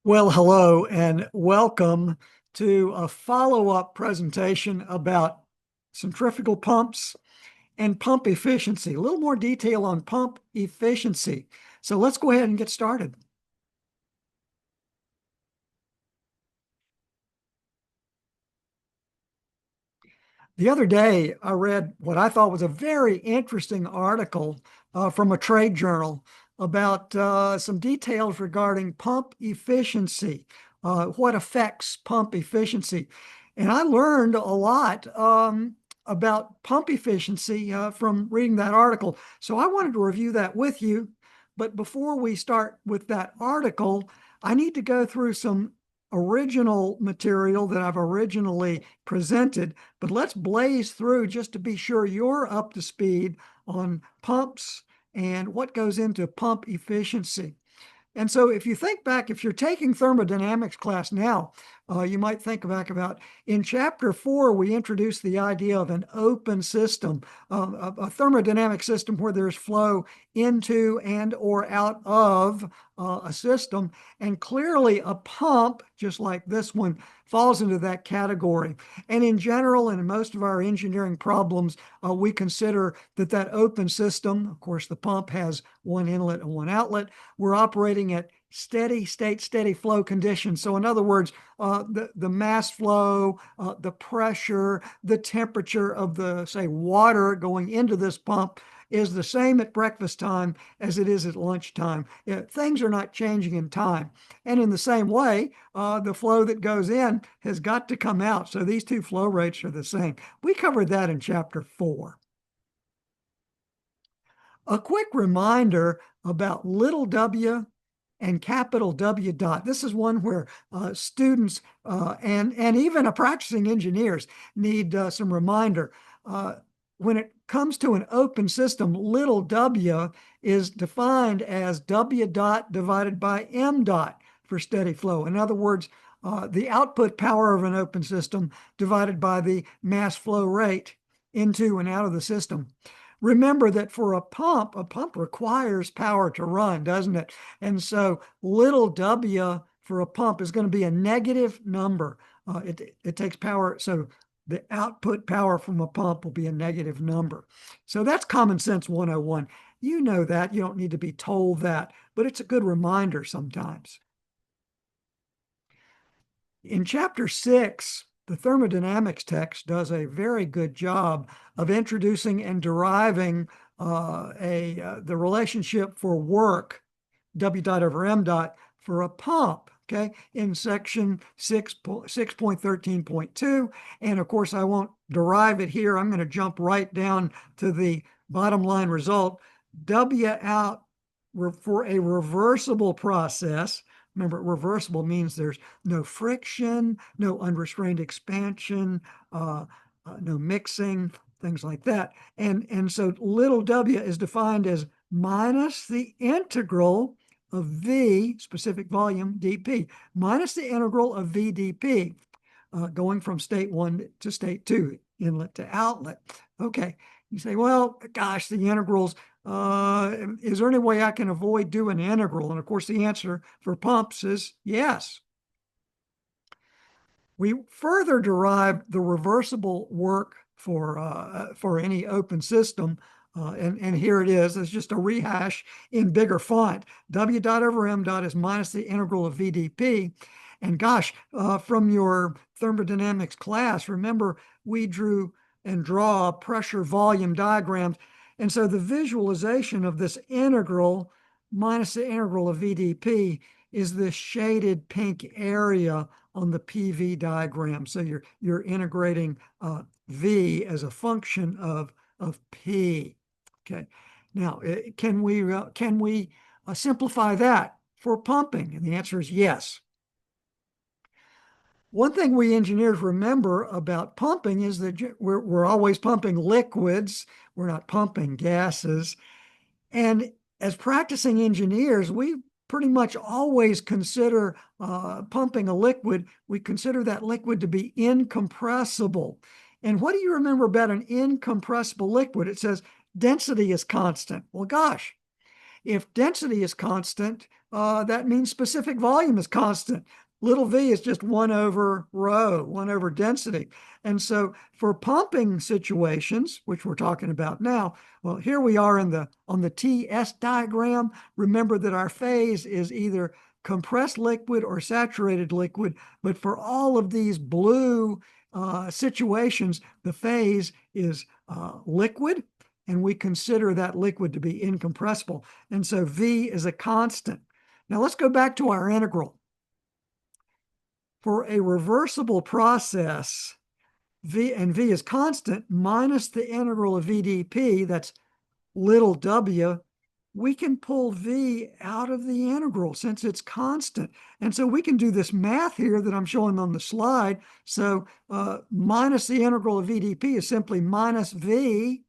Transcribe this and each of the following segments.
Well, hello and welcome to a follow-up presentation about centrifugal pumps and pump efficiency. A little more detail on pump efficiency. So let's go ahead and get started. The other day, I read what I thought was a very interesting article from a trade journal about some details regarding pump efficiency, what affects pump efficiency. And I learned a lot about pump efficiency from reading that article. So I wanted to review that with you. But before we start with that article, I need to go through some original material that I've originally presented, but let's blaze through just to be sure you're up to speed on pumps and what goes into pump efficiency. And so if you think back, if you're taking thermodynamics class now, you might think back about in chapter 4, we introduced the idea of an open system, a thermodynamic system where there's flow into and or out of a system. And clearly a pump, just like this one, falls into that category. And in general, and in most of our engineering problems, we consider that open system, of course, the pump has one inlet and one outlet. We're operating at steady state, steady flow conditions. So in other words, the mass flow, the pressure, the temperature of the, say, water going into this pump is the same at breakfast time as it is at lunchtime. Things are not changing in time. And in the same way, the flow that goes in has got to come out. So these two flow rates are the same. We covered that in chapter 4. A quick reminder about little w and capital W dot. This is one where students and even practicing engineers need some reminder. When it comes to an open system, little w is defined as W dot divided by M dot for steady flow. In other words, the output power of an open system divided by the mass flow rate into and out of the system. Remember that for a pump requires power to run, doesn't it? And so little w for a pump is going to be a negative number. It takes power, so the output power from a pump will be a negative number. So that's common sense 101. You know that. You don't need to be told that, but it's a good reminder sometimes. In chapter 6, the thermodynamics text does a very good job of introducing and deriving the relationship for work, W dot over M dot, for a pump, okay, in section 6.13.2. And of course, I won't derive it here. I'm going to jump right down to the bottom line result. W out for a reversible process. Remember, reversible means there's no friction, no unrestrained expansion, no mixing, things like that. And so little w is defined as minus the integral of V, specific volume, dP, minus the integral of V dP, going from state 1 to state 2, inlet to outlet. Okay, you say, well, gosh, the integrals, is there any way I can avoid doing integral? And of course, the answer for pumps is yes. We further derived the reversible work for any open system. And here it is. It's just a rehash in bigger font. W dot over M dot is minus the integral of VDP. And gosh, from your thermodynamics class, remember we drew and draw pressure volume diagrams. And so the visualization of this integral minus the integral of VDP is this shaded pink area on the PV diagram. So you're integrating V as a function of P. Okay. Now, can we simplify that for pumping? And the answer is yes. One thing we engineers remember about pumping is that we're always pumping liquids. We're not pumping gases. And as practicing engineers, we pretty much always consider pumping a liquid. We consider that liquid to be incompressible. And what do you remember about an incompressible liquid? It says density is constant. Well, gosh, If density is constant, that means specific volume is constant. Little v is just 1 over rho, 1 over density. And so for pumping situations, which we're talking about now, well, here we are on the TS diagram. Remember that our phase is either compressed liquid or saturated liquid, but for all of these blue situations, the phase is liquid, and we consider that liquid to be incompressible. And so V is a constant. Now let's go back to our integral. For a reversible process, V is constant minus the integral of VdP, that's little w, we can pull V out of the integral since it's constant. And so we can do this math here that I'm showing on the slide. So minus the integral of VdP is simply minus V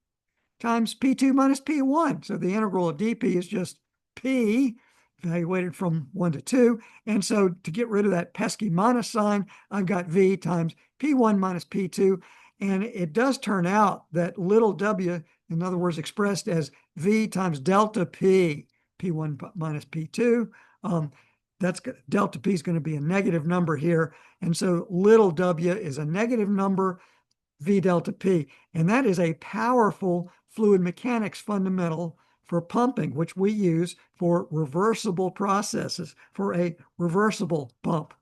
times P2 minus P1. So the integral of dP is just P, evaluated from 1 to 2. And so to get rid of that pesky minus sign, I've got V times P1 minus P2. And it does turn out that little w, in other words, expressed as V times delta P, P1 minus P2, that's delta P is going to be a negative number here. And so little w is a negative number, V delta P. And that is a powerful fluid mechanics fundamental for pumping, which we use for reversible processes, for a reversible pump.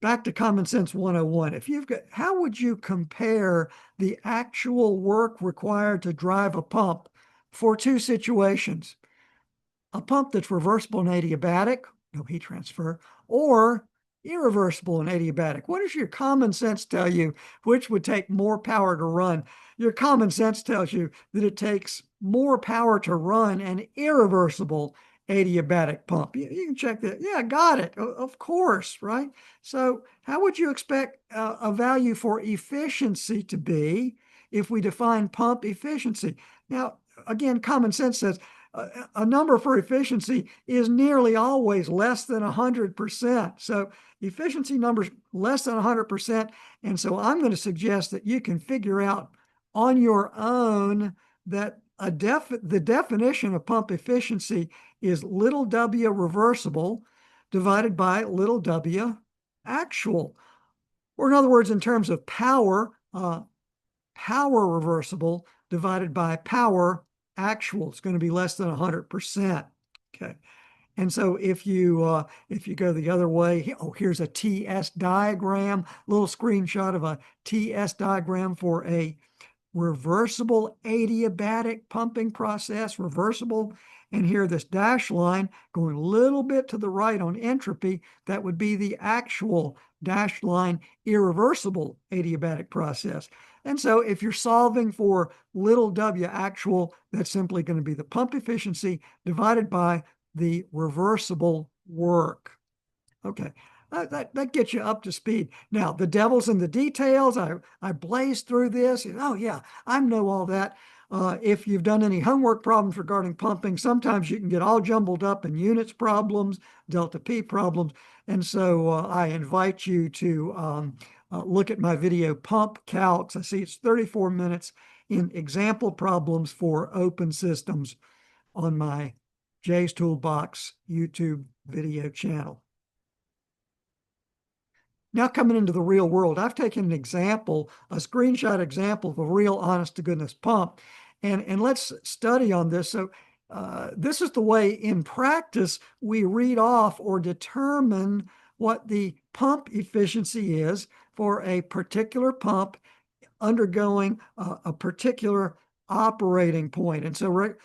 Back to Common Sense 101. If you've got, how would you compare the actual work required to drive a pump for two situations? A pump that's reversible and adiabatic, no heat transfer, or irreversible and adiabatic. What does your common sense tell you which would take more power to run? Your common sense tells you that it takes more power to run an irreversible adiabatic pump. You can check that. Yeah, got it. Of course, right? So how would you expect a value for efficiency to be if we define pump efficiency? Now, again, common sense says a number for efficiency is nearly always less than 100%. So efficiency numbers less than 100%. And so I'm going to suggest that you can figure out on your own that the definition of pump efficiency is little w reversible divided by little w actual. Or in other words, in terms of power, power reversible divided by power actual. It's going to be less than 100%. Okay. And so if you go the other way, oh, here's a TS diagram, little screenshot of a TS diagram for a reversible adiabatic pumping process, reversible. And here, this dash line going a little bit to the right on entropy, that would be the actual dash line irreversible adiabatic process. And so if you're solving for little w actual, that's simply going to be the pump efficiency divided by the reversible work. Okay, that gets you up to speed. Now, the devil's in the details. I blazed through this. Oh, yeah, I know all that. If you've done any homework problems regarding pumping, sometimes you can get all jumbled up in units problems, delta P problems. And so I invite you to look at my video Pump Calcs. I see it's 34 minutes in example problems for open systems on my Jay's Toolbox YouTube video channel. Now coming into the real world, I've taken an example, a screenshot example of a real honest to goodness pump, and let's study on this. So this is the way in practice we read off or determine what the pump efficiency is for a particular pump undergoing a particular operating point. And so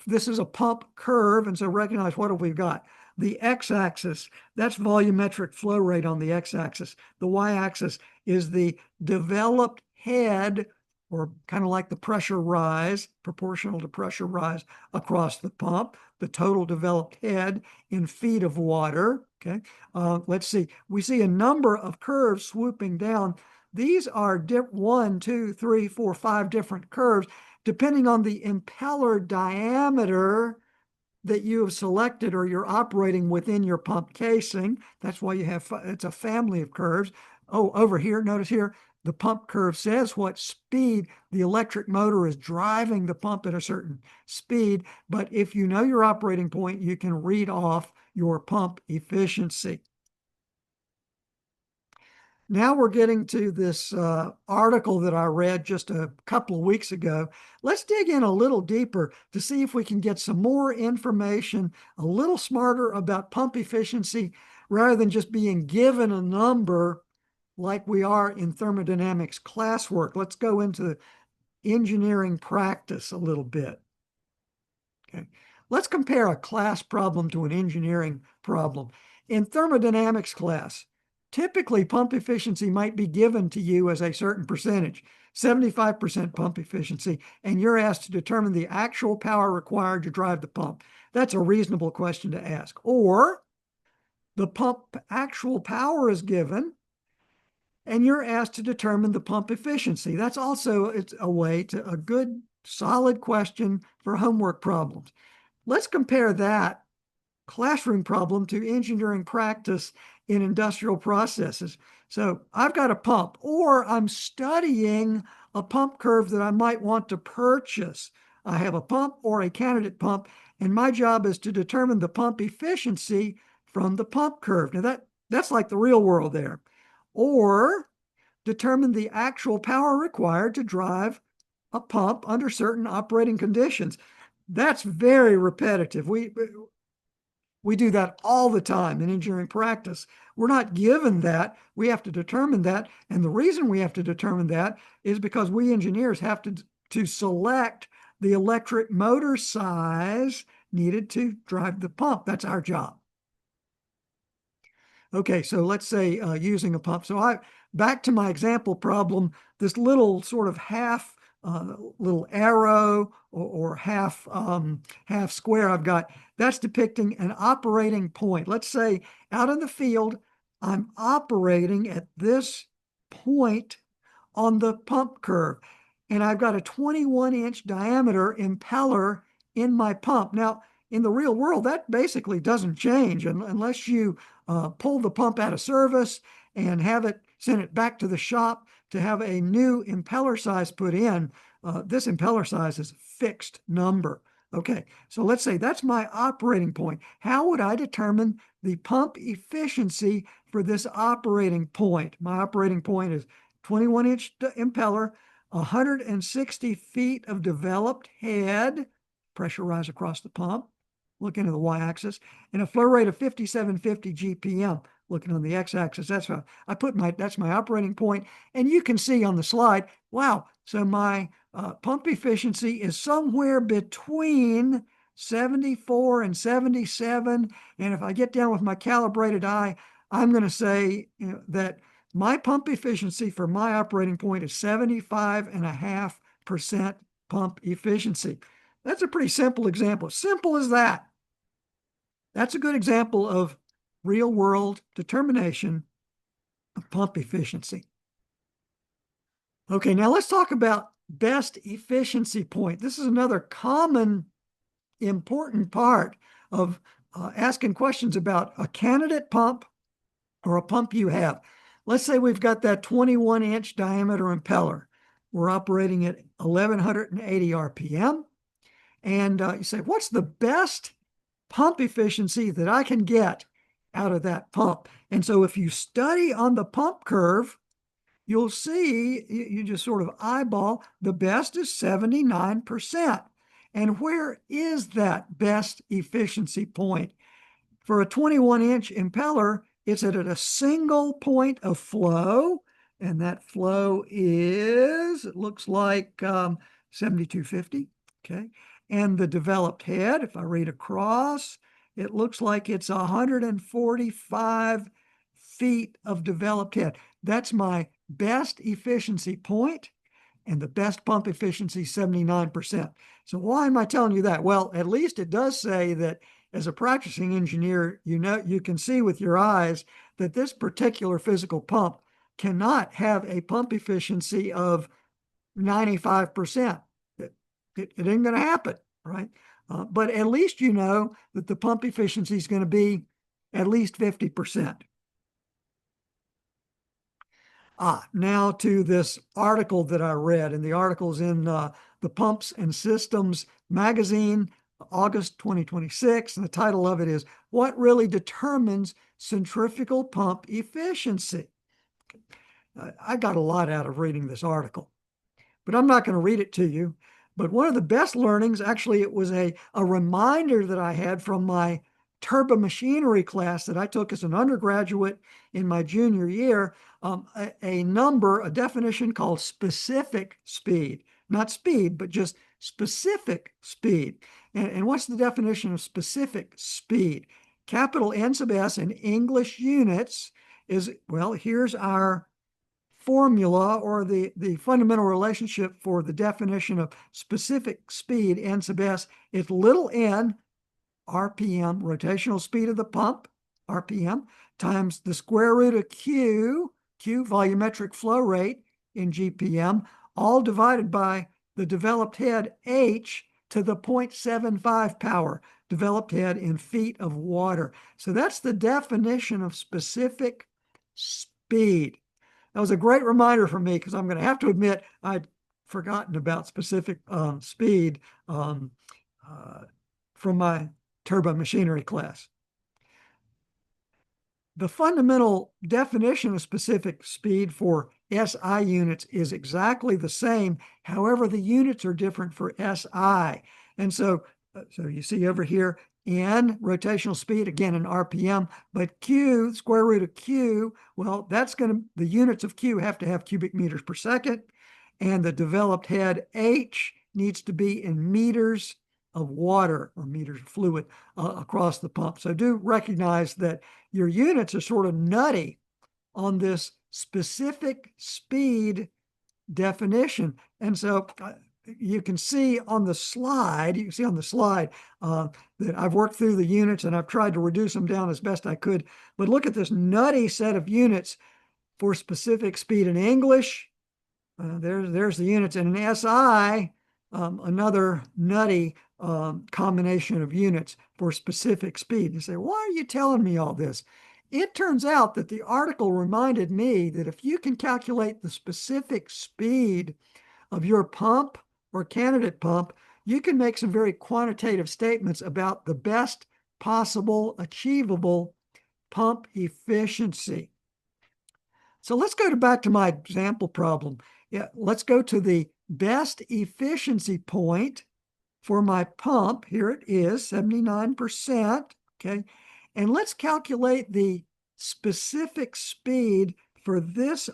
this is a pump curve, and so recognize what have we got? The x-axis, that's volumetric flow rate on the x-axis. The y-axis is the developed head, or kind of like the pressure rise, proportional to pressure rise across the pump, the total developed head in feet of water. Okay, let's see. We see a number of curves swooping down. These are 1, 2, 3, 4, 5 different curves, depending on the impeller diameter that you have selected or you're operating within your pump casing. That's why you have, it's a family of curves. Oh, over here, notice here, the pump curve says what speed the electric motor is driving the pump at a certain speed. But if you know your operating point, you can read off your pump efficiency. Now we're getting to this article that I read just a couple of weeks ago. Let's dig in a little deeper to see if we can get some more information, a little smarter about pump efficiency, rather than just being given a number like we are in thermodynamics classwork. Let's go into engineering practice a little bit. Okay. Let's compare a class problem to an engineering problem. In thermodynamics class, typically pump efficiency might be given to you as a certain percentage, 75% pump efficiency, and you're asked to determine the actual power required to drive the pump. That's a reasonable question to ask. Or the pump actual power is given, and you're asked to determine the pump efficiency. That's also it's a good, solid question for homework problems. Let's compare that classroom problem to engineering practice in industrial processes. So I've got a pump, or I'm studying a pump curve that I might want to purchase. I have a pump or a candidate pump, and my job is to determine the pump efficiency from the pump curve. Now that's like the real world there. Or determine the actual power required to drive a pump under certain operating conditions. That's very repetitive. We do that all the time in engineering practice. We're not given that. We have to determine that. And the reason we have to determine that is because we engineers have to select the electric motor size needed to drive the pump. That's our job. Okay, so let's say using a pump. So back to my example problem, this little sort of little arrow or half square I've got, that's depicting an operating point. Let's say out in the field, I'm operating at this point on the pump curve, and I've got a 21-inch diameter impeller in my pump. Now, in the real world, that basically doesn't change unless you pull the pump out of service and send it back to the shop to have a new impeller size put in. This impeller size is a fixed number. Okay, so let's say that's my operating point. How would I determine the pump efficiency for this operating point? My operating point is 21-inch impeller, 160 feet of developed head, pressure rise across the pump, looking at the y-axis, and a flow rate of 5750 GPM, looking on the x-axis. That's my operating point. And you can see on the slide, wow, so my pump efficiency is somewhere between 74 and 77. And if I get down with my calibrated eye, I'm going to say that my pump efficiency for my operating point is 75.5% pump efficiency. That's a pretty simple example. Simple as that. That's a good example of real-world determination of pump efficiency. Okay, now let's talk about best efficiency point. This is another common, important part of asking questions about a candidate pump or a pump you have. Let's say we've got that 21-inch diameter impeller. We're operating at 1180 RPM. And you say, what's the best pump efficiency that I can get out of that pump? And so if you study on the pump curve, you'll see, you just sort of eyeball, the best is 79%. And where is that best efficiency point? For a 21-inch impeller, it's at a single point of flow, and that flow it looks like 7250, okay? And the developed head, if I read across, it looks like it's 145 feet of developed head. That's my best efficiency point, and the best pump efficiency, 79%. So why am I telling you that? Well, at least it does say that as a practicing engineer, you can see with your eyes that this particular physical pump cannot have a pump efficiency of 95%. It ain't going to happen, right? But at least you know that the pump efficiency is going to be at least 50%. Now to this article that I read, and the article's in the Pumps and Systems magazine, August 2026, and the title of it is What Really Determines Centrifugal Pump Efficiency? I got a lot out of reading this article, but I'm not going to read it to you. But one of the best learnings, actually, it was a reminder that I had from my turbomachinery class that I took as an undergraduate in my junior year, a definition called specific speed, not speed, but just specific speed. And what's the definition of specific speed? Capital N sub S in English units is, well, here's our formula or the fundamental relationship for the definition of specific speed, N sub S. It's little n, RPM, rotational speed of the pump, RPM, times the square root of Q, volumetric flow rate in GPM, all divided by the developed head, H, to the 0.75 power, developed head in feet of water. So that's the definition of specific speed. That was a great reminder for me because I'm going to have to admit I'd forgotten about specific speed from my turbomachinery class. The fundamental definition of specific speed for SI units is exactly the same. However, the units are different for SI. And so you see over here, N, rotational speed, again in RPM, but Q, square root of Q, well, the units of Q have to have cubic meters per second, and the developed head, H, needs to be in meters of water or meters of fluid across the pump. So do recognize that your units are sort of nutty on this specific speed definition. And so you can see on the slide, that I've worked through the units and I've tried to reduce them down as best I could. But look at this nutty set of units for specific speed in English. There's the units. And in SI, another nutty combination of units for specific speed. You say, why are you telling me all this? It turns out that the article reminded me that if you can calculate the specific speed of your pump or candidate pump, you can make some very quantitative statements about the best possible achievable pump efficiency. So let's go back to my example problem. Yeah, let's go to the best efficiency point for my pump. Here it is, 79%. Okay. And let's calculate the specific speed for this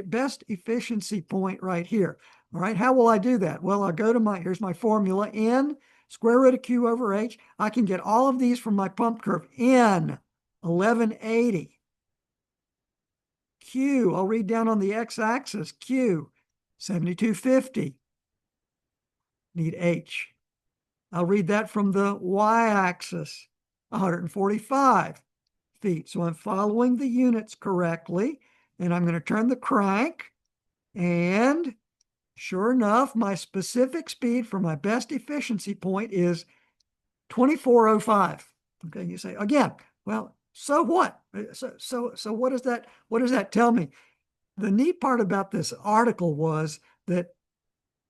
best efficiency point right here. All right, how will I do that? Well, I'll go to here's my formula, N, square root of Q over H. I can get all of these from my pump curve. N, 1180. Q, I'll read down on the x-axis, Q, 7250. Need H. I'll read that from the y-axis, 145 feet. So I'm following the units correctly, and I'm going to turn the crank, and sure enough, my specific speed for my best efficiency point is 2405. Okay, you say, again, well, so what? So what does that tell me? The neat part about this article was that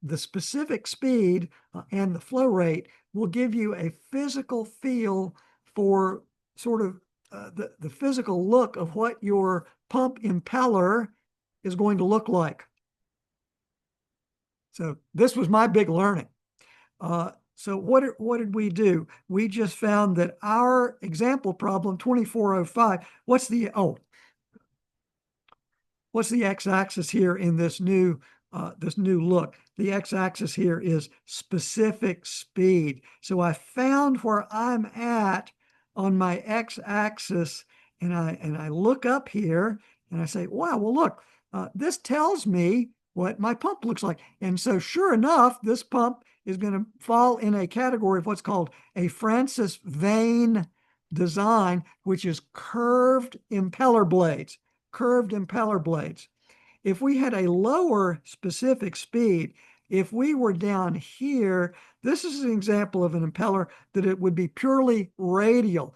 the specific speed and the flow rate will give you a physical feel for sort of the physical look of what your pump impeller is going to look like. So this was my big learning. So what did we do? We just found that our example problem, 2405, what's the x-axis here in this new look? The x-axis here is specific speed. So I found where I'm at on my x-axis, and I look up here and I say, wow, well, look, this tells me what my pump looks like. And so sure enough, this pump is going to fall in a category of what's called a Francis vane design, which is curved impeller blades. If we had a lower specific speed, if we were down here, this is an example of an impeller that it would be purely radial,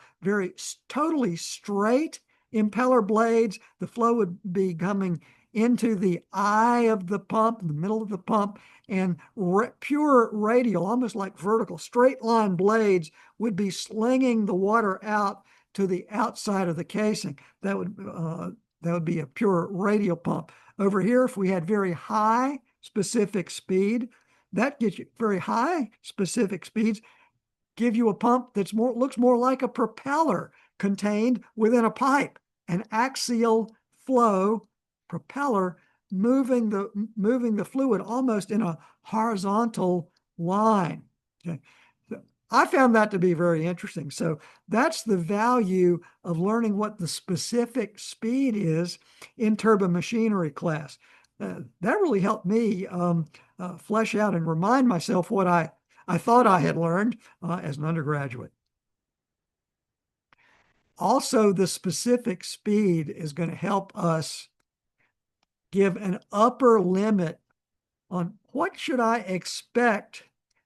totally straight impeller blades. The flow would be coming into the eye of the pump, in the middle of the pump, and pure radial, almost like vertical, straight line blades would be slinging the water out to the outside of the casing. That would be a pure radial pump. Over here, if we had very high specific speed, that gets you very high specific speeds, give you a pump that's looks more like a propeller contained within a pipe, an axial flow propeller moving the fluid almost in a horizontal line. Okay. I found that to be very interesting. So that's the value of learning what the specific speed is in turbomachinery class. That really helped me flesh out and remind myself what I thought I had learned as an undergraduate. Also, the specific speed is going to help us give an upper limit on what should I expect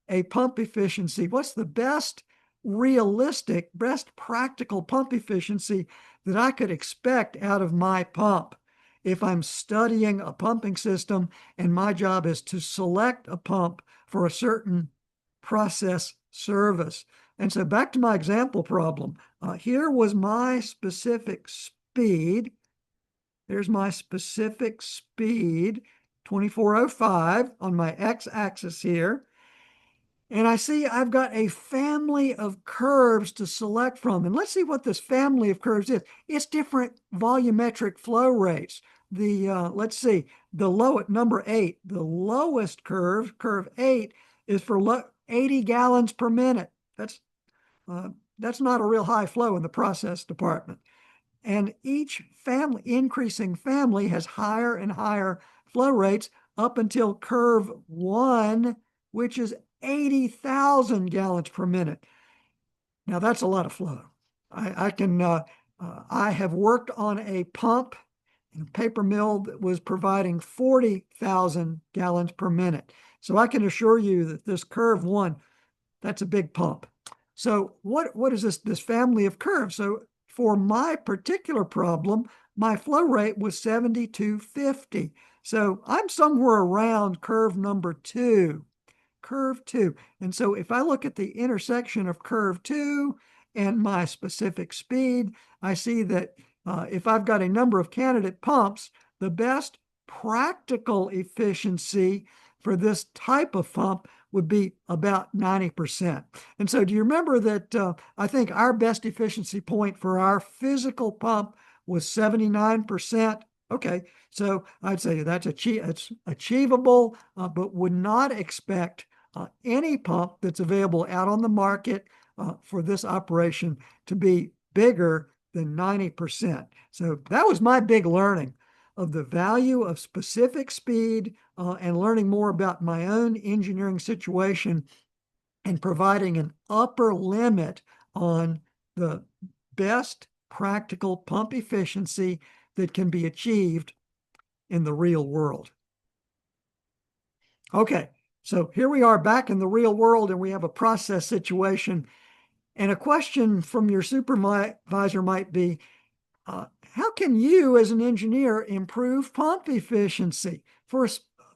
a pump efficiency. What's the best realistic, best practical pump efficiency that I could expect out of my pump if I'm studying a pumping system and my job is to select a pump for a certain process service. And so back to my example problem. Here was my specific speed. There's my specific speed, 2405 on my x-axis here. And I see I've got a family of curves to select from. And let's see what this family of curves is. It's different volumetric flow rates. Let's see, the lowest, number 8, the lowest curve, curve 8, is for 80 gallons per minute. That's not a real high flow in the process department. And each family, increasing family, has higher and higher flow rates up until curve 1, which is 80,000 gallons per minute. Now that's a lot of flow. I have worked on a pump in a paper mill that was providing 40,000 gallons per minute. So I can assure you that this curve 1, that's a big pump. So what is this family of curves? So for my particular problem, my flow rate was 7250. So I'm somewhere around curve number 2. Curve 2. And so if I look at the intersection of curve 2 and my specific speed, I see that if I've got a number of candidate pumps, the best practical efficiency for this type of pump would be about 90%. And so do you remember that I think our best efficiency point for our physical pump was 79%? Okay, so I'd say that's it's achievable, but would not expect any pump that's available out on the market for this operation to be bigger than 90%. So that was my big learning of the value of specific speed and learning more about my own engineering situation and providing an upper limit on the best practical pump efficiency that can be achieved in the real world. Okay, so here we are back in the real world and we have a process situation. And a question from your supervisor might be, how can you as an engineer improve pump efficiency for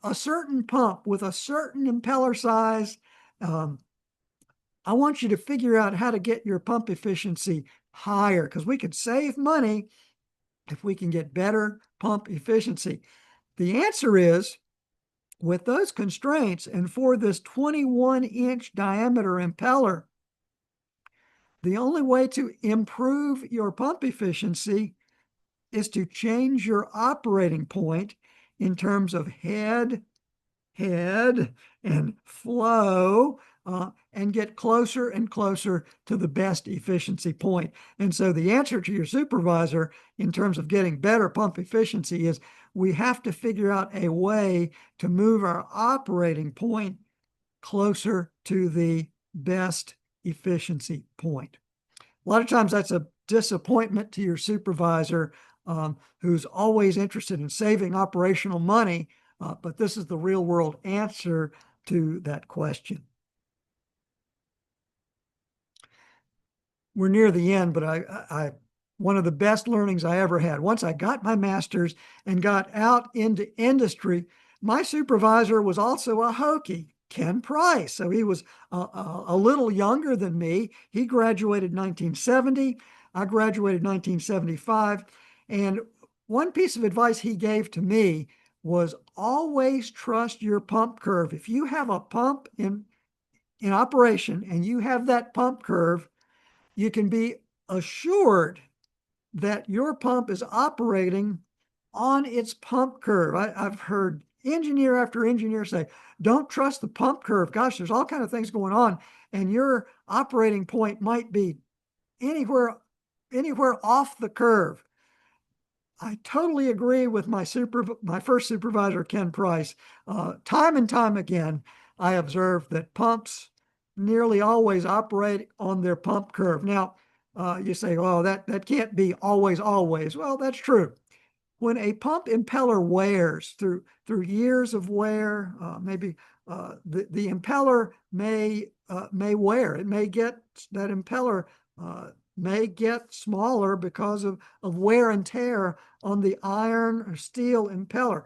a certain pump with a certain impeller size? I want you to figure out how to get your pump efficiency higher because we could save money if we can get better pump efficiency. The answer is, with those constraints and for this 21-inch diameter impeller, the only way to improve your pump efficiency is to change your operating point in terms of head, and flow, and get closer and closer to the best efficiency point. And so the answer to your supervisor in terms of getting better pump efficiency is we have to figure out a way to move our operating point closer to the best efficiency point. A lot of times that's a disappointment to your supervisor who's always interested in saving operational money, but this is the real world answer to that question. We're near the end, but I one of the best learnings I ever had. Once I got my master's and got out into industry, my supervisor was also a Hokie, Ken Price. So he was a little younger than me. He graduated 1970. I graduated 1975. And one piece of advice he gave to me was always trust your pump curve. If you have a pump in operation and you have that pump curve, you can be assured that your pump is operating on its pump curve. I've heard engineer after engineer say, don't trust the pump curve. Gosh, there's all kinds of things going on, and your operating point might be anywhere off the curve. I totally agree with my first supervisor, Ken Price. Time and time again, I observed that pumps nearly always operate on their pump curve. Now, you say, oh, that can't be always, always. Well, that's true. When a pump impeller wears through years of wear, maybe the impeller may wear. It may get that impeller may get smaller because of wear and tear on the iron or steel impeller.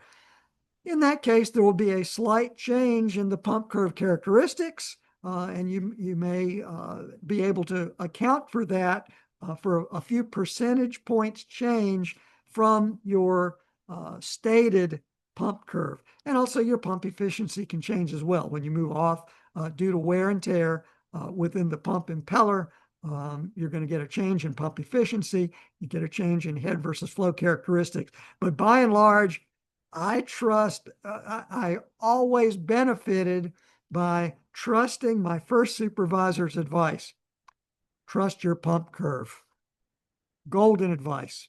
In that case, there will be a slight change in the pump curve characteristics, and you may be able to account for that for a few percentage points change from your stated pump curve. And also your pump efficiency can change as well when you move off due to wear and tear within the pump impeller. You're going to get a change in pump efficiency. You get a change in head versus flow characteristics. But by and large, I always benefited by trusting my first supervisor's advice. Trust your pump curve. Golden advice.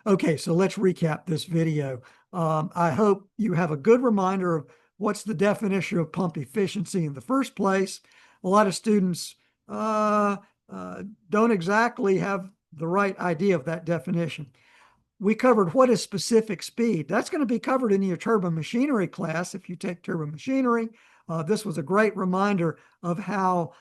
Okay, so let's recap this video. I hope you have a good reminder of what's the definition of pump efficiency in the first place. A lot of students don't exactly have the right idea of that definition. We covered what is specific speed. That's going to be covered in your turbo machinery class if you take turbo machinery. This was a great reminder of how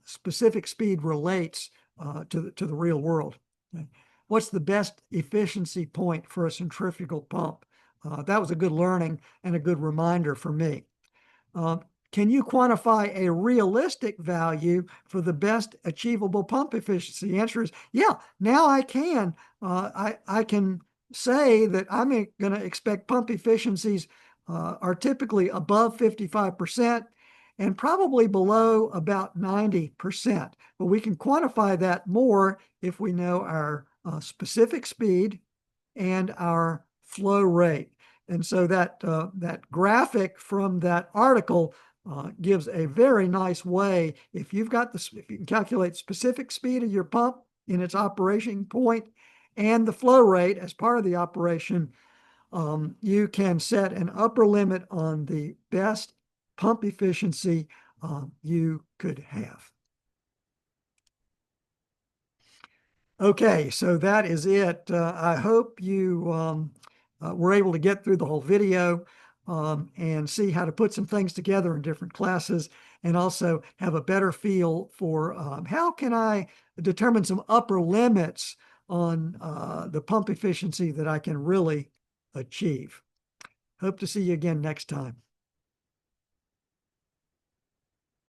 specific speed relates to the real world. Okay. What's the best efficiency point for a centrifugal pump? That was a good learning and a good reminder for me. Can you quantify a realistic value for the best achievable pump efficiency? The answer is, yeah, now I can. I can say that I'm going to expect pump efficiencies are typically above 55% and probably below about 90%. But we can quantify that more if we know our specific speed and our flow rate. And so that graphic from that article gives a very nice way. If you can calculate specific speed of your pump in its operation point and the flow rate as part of the operation, you can set an upper limit on the best pump efficiency you could have. Okay, so that is it. I hope you were able to get through the whole video and see how to put some things together in different classes, and also have a better feel for how can I determine some upper limits on the pump efficiency that I can really achieve. Hope to see you again next time.